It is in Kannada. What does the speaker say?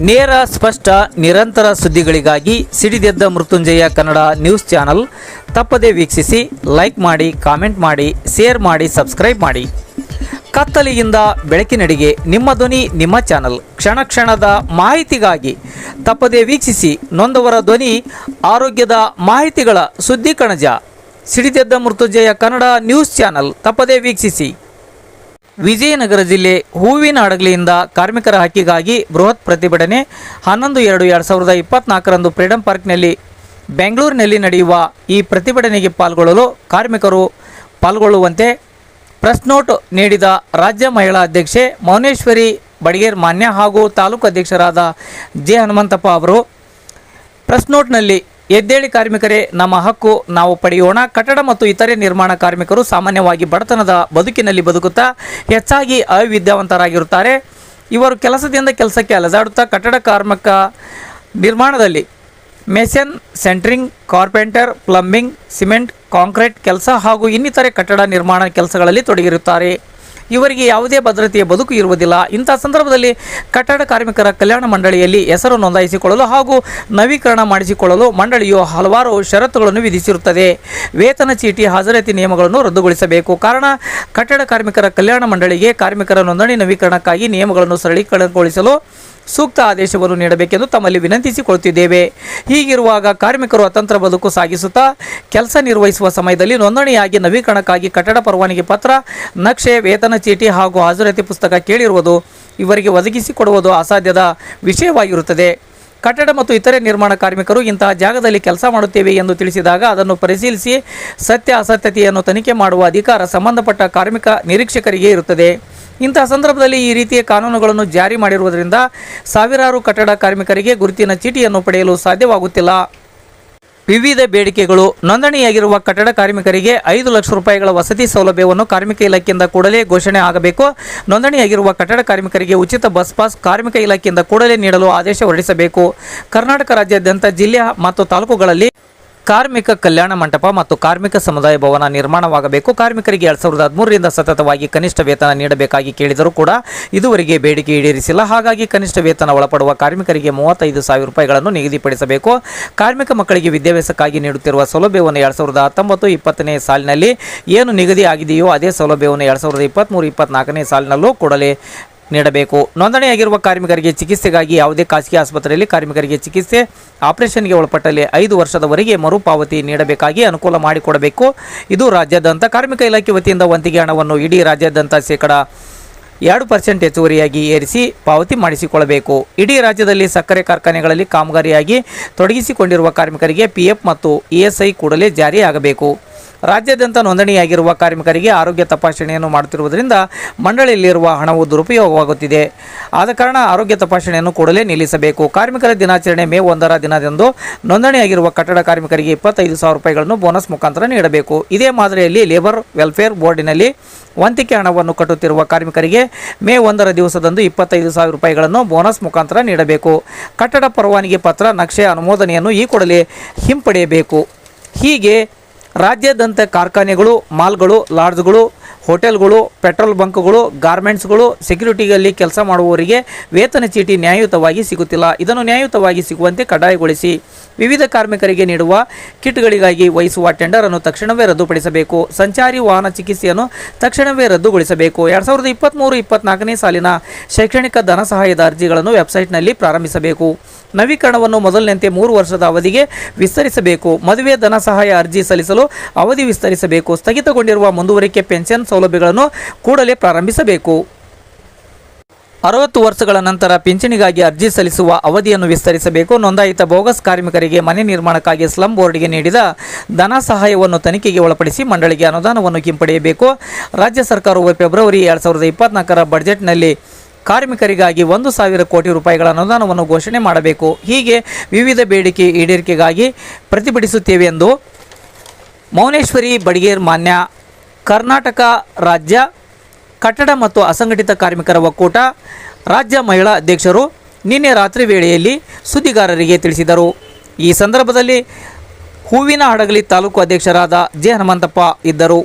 ನೇರ ಸ್ಪಷ್ಟ ನಿರಂತರ ಸುದ್ದಿಗಳಿಗಾಗಿ ಸಿಡಿದೆದ್ದ ಮೃತ್ಯುಂಜಯ ಕನ್ನಡ ನ್ಯೂಸ್ ಚಾನಲ್ ತಪ್ಪದೇ ವೀಕ್ಷಿಸಿ, ಲೈಕ್ ಮಾಡಿ, ಕಾಮೆಂಟ್ ಮಾಡಿ, ಶೇರ್ ಮಾಡಿ, ಸಬ್ಸ್ಕ್ರೈಬ್ ಮಾಡಿ. ಕತ್ತಲೆಯಿಂದ ಬೆಳಕಿನೆಡೆಗೆ ನಿಮ್ಮ ಧ್ವನಿ, ನಿಮ್ಮ ಚಾನಲ್. ಕ್ಷಣ ಕ್ಷಣದ ಮಾಹಿತಿಗಾಗಿ ತಪ್ಪದೇ ವೀಕ್ಷಿಸಿ. ನೊಂದವರ ಧ್ವನಿ, ಆರೋಗ್ಯದ ಮಾಹಿತಿಗಳ ಸುದ್ದಿ ಕಣಜ. ಸಿಡಿದೆದ್ದ ಮೃತ್ಯುಂಜಯ ಕನ್ನಡ ನ್ಯೂಸ್ ಚಾನಲ್ ತಪ್ಪದೇ ವೀಕ್ಷಿಸಿ. ವಿಜಯನಗರ ಜಿಲ್ಲೆ ಹೂವಿನ ಹಡಗಲಿಯಿಂದ ಕಾರ್ಮಿಕರ ಹಕ್ಕಿಗಾಗಿ ಬೃಹತ್ ಪ್ರತಿಭಟನೆ 11/2/2024 ಫ್ರೀಡಂ ಪಾರ್ಕ್ನಲ್ಲಿ ಬೆಂಗಳೂರಿನಲ್ಲಿ ನಡೆಯುವ ಈ ಪ್ರತಿಭಟನೆಗೆ ಪಾಲ್ಗೊಳ್ಳಲು ಕಾರ್ಮಿಕರು ಪಾಲ್ಗೊಳ್ಳುವಂತೆ ಪ್ರೆಸ್ ನೋಟ್ ನೀಡಿದ ರಾಜ್ಯ ಮಹಿಳಾ ಅಧ್ಯಕ್ಷೆ ಮೌನೇಶ್ವರಿ ಬಡಿಗೇರ್ ಮಾನ್ಯ ಹಾಗೂ ತಾಲೂಕು ಅಧ್ಯಕ್ಷರಾದ ಜೆ ಹನುಮಂತಪ್ಪ ಅವರು ಪ್ರೆಸ್ ನೋಟ್ನಲ್ಲಿ ಎದ್ದೇಳಿ ಕಾರ್ಮಿಕರೇ, ನಮ್ಮ ಹಕ್ಕು ನಾವು ಪಡೆಯೋಣ. ಕಟ್ಟಡ ಮತ್ತು ಇತರೆ ನಿರ್ಮಾಣ ಕಾರ್ಮಿಕರು ಸಾಮಾನ್ಯವಾಗಿ ಬಡತನದ ಬದುಕಿನಲ್ಲಿ ಬದುಕುತ್ತಾ ಹೆಚ್ಚಾಗಿ ಅವಿದ್ಯಾವಂತರಾಗಿರುತ್ತಾರೆ. ಇವರು ಕೆಲಸದಿಂದ ಕೆಲಸಕ್ಕೆ ಅಲೆದಾಡುತ್ತಾ ಕಟ್ಟಡ ಕಾರ್ಮಿಕ ನಿರ್ಮಾಣದಲ್ಲಿ mason, centring, carpenter, plumbing, cement, concrete ಕೆಲಸ ಹಾಗೂ ಇನ್ನಿತರೆ ಕಟ್ಟಡ ನಿರ್ಮಾಣ ಕೆಲಸಗಳಲ್ಲಿ ತೊಡಗಿರುತ್ತಾರೆ. ಇವರಿಗೆ ಯಾವುದೇ ಭದ್ರತೆಯ ಬದುಕು ಇರುವುದಿಲ್ಲ. ಇಂಥ ಸಂದರ್ಭದಲ್ಲಿ ಕಟ್ಟಡ ಕಾರ್ಮಿಕರ ಕಲ್ಯಾಣ ಮಂಡಳಿಯಲ್ಲಿ ಹೆಸರು ನೋಂದಾಯಿಸಿಕೊಳ್ಳಲು ಹಾಗೂ ನವೀಕರಣ ಮಾಡಿಸಿಕೊಳ್ಳಲು ಮಂಡಳಿಯು ಹಲವಾರು ಷರತ್ತುಗಳನ್ನು ವಿಧಿಸಿರುತ್ತದೆ. ವೇತನ ಚೀಟಿ, ಹಾಜರಾತಿ ನಿಯಮಗಳನ್ನು ರದ್ದುಗೊಳಿಸಬೇಕು. ಕಾರಣ, ಕಟ್ಟಡ ಕಾರ್ಮಿಕರ ಕಲ್ಯಾಣ ಮಂಡಳಿಗೆ ಕಾರ್ಮಿಕರ ನೋಂದಣಿ ನವೀಕರಣಕ್ಕಾಗಿ ನಿಯಮಗಳನ್ನು ಸರಳೀಕರಣಗೊಳಿಸಲು ಸೂಕ್ತ ಆದೇಶವನ್ನು ನೀಡಬೇಕೆಂದು ತಮ್ಮಲ್ಲಿ ವಿನಂತಿಸಿಕೊಳ್ಳುತ್ತಿದ್ದೇವೆ. ಹೀಗಿರುವಾಗ ಕಾರ್ಮಿಕರು ಅತಂತ್ರ ಬದುಕು ಸಾಗಿಸುತ್ತಾ ಕೆಲಸ ನಿರ್ವಹಿಸುವ ಸಮಯದಲ್ಲಿ ನೋಂದಣಿಯಾಗಿ ನವೀಕರಣಕ್ಕಾಗಿ ಕಟ್ಟಡ ಪರವಾನಗಿ ಪತ್ರ, ನಕ್ಷೆ, ವೇತನ ಚೀಟಿ ಹಾಗೂ ಹಾಜರಾತಿ ಪುಸ್ತಕ ಕೇಳಿರುವುದು ಇವರಿಗೆ ಒದಗಿಸಿಕೊಡುವುದು ಅಸಾಧ್ಯದ ವಿಷಯವಾಗಿರುತ್ತದೆ. ಕಟ್ಟಡ ಮತ್ತು ಇತರೆ ನಿರ್ಮಾಣ ಕಾರ್ಮಿಕರು ಇಂತಹ ಜಾಗದಲ್ಲಿ ಕೆಲಸ ಮಾಡುತ್ತೇವೆ ಎಂದು ತಿಳಿಸಿದಾಗ ಅದನ್ನು ಪರಿಶೀಲಿಸಿ ಸತ್ಯಾಸತ್ಯತೆಯನ್ನು ತನಿಖೆ ಮಾಡುವ ಅಧಿಕಾರ ಸಂಬಂಧಪಟ್ಟ ಕಾರ್ಮಿಕ ನಿರೀಕ್ಷಕರಿಗೆ ಇರುತ್ತದೆ. ಇಂತಹ ಸಂದರ್ಭದಲ್ಲಿ ಈ ರೀತಿಯ ಕಾನೂನುಗಳನ್ನು ಜಾರಿ ಮಾಡಿರುವುದರಿಂದ ಸಾವಿರಾರು ಕಟ್ಟಡ ಕಾರ್ಮಿಕರಿಗೆ ಗುರುತಿನ ಚೀಟಿಯನ್ನು ಪಡೆಯಲು ಸಾಧ್ಯವಾಗುತ್ತಿಲ್ಲ. ವಿವಿಧ ಬೇಡಿಕೆಗಳು. ನೋಂದಣಿಯಾಗಿರುವ ಕಟ್ಟಡ ಕಾರ್ಮಿಕರಿಗೆ 5 ಲಕ್ಷ ರೂಪಾಯಿಗಳ ವಸತಿ ಸೌಲಭ್ಯವನ್ನು ಕಾರ್ಮಿಕ ಇಲಾಖೆಯಿಂದ ಕೂಡಲೇ ಘೋಷಣೆ ಆಗಬೇಕು. ನೋಂದಣಿಯಾಗಿರುವ ಕಟ್ಟಡ ಕಾರ್ಮಿಕರಿಗೆ ಉಚಿತ ಬಸ್ ಪಾಸ್ ಕಾರ್ಮಿಕ ಇಲಾಖೆಯಿಂದ ಕೂಡಲೇ ನೀಡಲು ಆದೇಶ ಹೊರಡಿಸಬೇಕು. ಕರ್ನಾಟಕ ರಾಜ್ಯಾದ್ಯಂತ ಜಿಲ್ಲೆ ಮತ್ತು ತಾಲೂಕುಗಳಲ್ಲಿ ಕಾರ್ಮಿಕ ಕಲ್ಯಾಣ ಮಂಟಪ ಮತ್ತು ಕಾರ್ಮಿಕ ಸಮುದಾಯ ಭವನ ನಿರ್ಮಾಣವಾಗಬೇಕು. ಕಾರ್ಮಿಕರಿಗೆ 2013ರಿಂದ ಸತತವಾಗಿ ಕನಿಷ್ಠ ವೇತನ ನೀಡಬೇಕಾಗಿ ಕೇಳಿದರೂ ಕೂಡ ಇದುವರೆಗೆ ಬೇಡಿಕೆ ಈಡೇರಿಸಿಲ್ಲ. ಹಾಗಾಗಿ ಕನಿಷ್ಠ ವೇತನ ಒಳಪಡುವ ಕಾರ್ಮಿಕರಿಗೆ 35,000 ರೂಪಾಯಿಗಳನ್ನು ನಿಗದಿಪಡಿಸಬೇಕು. ಕಾರ್ಮಿಕ ಮಕ್ಕಳಿಗೆ ವಿದ್ಯಾಭ್ಯಾಸಕ್ಕಾಗಿ ನೀಡುತ್ತಿರುವ ಸೌಲಭ್ಯವನ್ನು 2019-20 ಸಾಲಿನಲ್ಲಿ ಏನು ನಿಗದಿ ಆಗಿದೆಯೋ ಅದೇ ಸೌಲಭ್ಯವನ್ನು 2023-24 ಸಾಲಿನಲ್ಲೂ ಕೂಡಲೇ ನೀಡಬೇಕು. ನೋಂದಣಿಯಾಗಿರುವ ಕಾರ್ಮಿಕರಿಗೆ ಚಿಕಿತ್ಸೆಗಾಗಿ ಯಾವುದೇ ಖಾಸಗಿ ಆಸ್ಪತ್ರೆಯಲ್ಲಿ ಕಾರ್ಮಿಕರಿಗೆ ಚಿಕಿತ್ಸೆ, ಆಪರೇಷನ್ಗೆ ಒಳಪಟ್ಟಲ್ಲಿ 5 ವರ್ಷದವರೆಗೆ ಮರುಪಾವತಿ ನೀಡಬೇಕಾಗಿ ಅನುಕೂಲ ಮಾಡಿಕೊಡಬೇಕು. ಇದು ರಾಜ್ಯಾದ್ಯಂತ ಕಾರ್ಮಿಕ ಇಲಾಖೆ ವತಿಯಿಂದ ವಂತಿಗೆ ಹಣವನ್ನು ಇಡೀ ರಾಜ್ಯಾದ್ಯಂತ 2% ಹೆಚ್ಚುವರಿಯಾಗಿ ಏರಿಸಿ ಪಾವತಿ ಮಾಡಿಸಿಕೊಳ್ಳಬೇಕು. ಇಡೀ ರಾಜ್ಯದಲ್ಲಿ ಸಕ್ಕರೆ ಕಾರ್ಖಾನೆಗಳಲ್ಲಿ ಕಾಮಗಾರಿಯಾಗಿ ತೊಡಗಿಸಿಕೊಂಡಿರುವ ಕಾರ್ಮಿಕರಿಗೆ PF ಮತ್ತು ESI ಕೂಡಲೇ ಜಾರಿಯಾಗಬೇಕು. ರಾಜ್ಯಾದ್ಯಂತ ನೋಂದಣಿಯಾಗಿರುವ ಕಾರ್ಮಿಕರಿಗೆ ಆರೋಗ್ಯ ತಪಾಸಣೆಯನ್ನು ಮಾಡುತ್ತಿರುವುದರಿಂದ ಮಂಡಳಿಯಲ್ಲಿರುವ ಹಣವು ದುರುಪಯೋಗವಾಗುತ್ತಿದೆ. ಆದ ಕಾರಣ ಆರೋಗ್ಯ ತಪಾಸಣೆಯನ್ನು ಕೂಡಲೇ ನಿಲ್ಲಿಸಬೇಕು. ಕಾರ್ಮಿಕರ ದಿನಾಚರಣೆ ಮೇ 1ರ ದಿನದಂದು ನೋಂದಣಿಯಾಗಿರುವ ಕಟ್ಟಡ ಕಾರ್ಮಿಕರಿಗೆ 25,000 ರೂಪಾಯಿಗಳನ್ನು ಬೋನಸ್ ಮುಖಾಂತರ ನೀಡಬೇಕು. ಇದೇ ಮಾದರಿಯಲ್ಲಿ ಲೇಬರ್ ವೆಲ್ಫೇರ್ ಬೋರ್ಡಿನಲ್ಲಿ ವಂತಿಕೆ ಹಣವನ್ನು ಕಟ್ಟುತ್ತಿರುವ ಕಾರ್ಮಿಕರಿಗೆ ಮೇ 1ರ ದಿವಸದಂದು 25,000 ರೂಪಾಯಿಗಳನ್ನು ಬೋನಸ್ ಮುಖಾಂತರ ನೀಡಬೇಕು. ಕಟ್ಟಡ ಪರವಾನಗಿ ಪತ್ರ, ನಕ್ಷೆ ಅನುಮೋದನೆಯನ್ನು ಈ ಕೂಡಲೇ ಹಿಂಪಡೆಯಬೇಕು. ಹೀಗೆ ರಾಜ್ಯಾದ್ಯಂತ ಕಾರ್ಖಾನೆಗಳು, ಮಾಲ್ಗಳು, ಲಾಡ್ಜ್ಗಳು, ಹೋಟೆಲ್ಗಳು, ಪೆಟ್ರೋಲ್ ಬಂಕ್ಗಳು, ಗಾರ್ಮೆಂಟ್ಸ್ಗಳು, ಸೆಕ್ಯೂರಿಟಿಯಲ್ಲಿ ಕೆಲಸ ಮಾಡುವವರಿಗೆ ವೇತನ ಚೀಟಿ ನ್ಯಾಯಯುತವಾಗಿ ಸಿಗುತ್ತಿಲ್ಲ. ಇದನ್ನು ನ್ಯಾಯಯುತವಾಗಿ ಸಿಗುವಂತೆ ಕಡ್ಡಾಯಗೊಳಿಸಿ. ವಿವಿಧ ಕಾರ್ಮಿಕರಿಗೆ ನೀಡುವ ಕಿಟ್ಗಳಿಗಾಗಿ ವಹಿಸುವ ಟೆಂಡರನ್ನು ತಕ್ಷಣವೇ ರದ್ದುಪಡಿಸಬೇಕು. ಸಂಚಾರಿ ವಾಹನ ಚಿಕಿತ್ಸೆಯನ್ನು ತಕ್ಷಣವೇ ರದ್ದುಗೊಳಿಸಬೇಕು. 2023-24 ಸಾಲಿನ ಶೈಕ್ಷಣಿಕ ಧನ ಸಹಾಯದ ಅರ್ಜಿಗಳನ್ನು ವೆಬ್ಸೈಟ್ನಲ್ಲಿ ಪ್ರಾರಂಭಿಸಬೇಕು. ನವೀಕರಣವನ್ನು ಮೊದಲಿನಂತೆ 3 ವರ್ಷದ ಅವಧಿಗೆ ವಿಸ್ತರಿಸಬೇಕು. ಮದುವೆ ಧನ ಸಹಾಯ ಅರ್ಜಿ ಸಲ್ಲಿಸಲು ಅವಧಿ ವಿಸ್ತರಿಸಬೇಕು. ಸ್ಥಗಿತಗೊಂಡಿರುವ ಮುಂದುವರಿಕೆ ಪೆನ್ಷನ್ ಸೌಲಭ್ಯಗಳನ್ನು ಕೂಡಲೇ ಪ್ರಾರಂಭಿಸಬೇಕು. 60 ವರ್ಷಗಳ ನಂತರ ಪಿಂಚಣಿಗಾಗಿ ಅರ್ಜಿ ಸಲ್ಲಿಸುವ ಅವಧಿಯನ್ನು ವಿಸ್ತರಿಸಬೇಕು. ನೋಂದಾಯಿತ ಬೋಗಸ್ ಕಾರ್ಮಿಕರಿಗೆ ಮನೆ ನಿರ್ಮಾಣಕ್ಕಾಗಿ ಸ್ಲಂ ಬೋರ್ಡ್ಗೆ ನೀಡಿದ ಧನ ಸಹಾಯವನ್ನು ತನಿಖೆಗೆ ಒಳಪಡಿಸಿ ಮಂಡಳಿಗೆ ಅನುದಾನವನ್ನು ಹಿಂಪಡೆಯಬೇಕು. ರಾಜ್ಯ ಸರ್ಕಾರವು ಫೆಬ್ರವರಿ 2024 ಬಜೆಟ್ನಲ್ಲಿ ಕಾರ್ಮಿಕರಿಗಾಗಿ 1,000 ಕೋಟಿ ರೂಪಾಯಿಗಳ ಅನುದಾನವನ್ನು ಘೋಷಣೆ ಮಾಡಬೇಕು. ಹೀಗೆ ವಿವಿಧ ಬೇಡಿಕೆ ಈಡೇರಿಕೆಗಾಗಿ ಪ್ರತಿಭಟಿಸುತ್ತೇವೆ ಎಂದು ಮೌನೇಶ್ವರಿ ಬಡಿಗೇರ್ ಮಾನ್ಯ, ಕರ್ನಾಟಕ ರಾಜ್ಯ ಕಟ್ಟಡ ಮತ್ತು ಅಸಂಘಟಿತ ಕಾರ್ಮಿಕರ ಒಕ್ಕೂಟ ರಾಜ್ಯ ಮಹಿಳಾ ಅಧ್ಯಕ್ಷರು ನಿನ್ನೆ ರಾತ್ರಿ ವೇಳೆಯಲ್ಲಿ ಸುದ್ದಿಗಾರರಿಗೆ ತಿಳಿಸಿದರು. ಈ ಸಂದರ್ಭದಲ್ಲಿ ಹೂವಿನ ಹಡಗಲಿ ತಾಲೂಕು ಅಧ್ಯಕ್ಷರಾದ ಜೆ ಹನುಮಂತಪ್ಪ ಇದ್ದರು.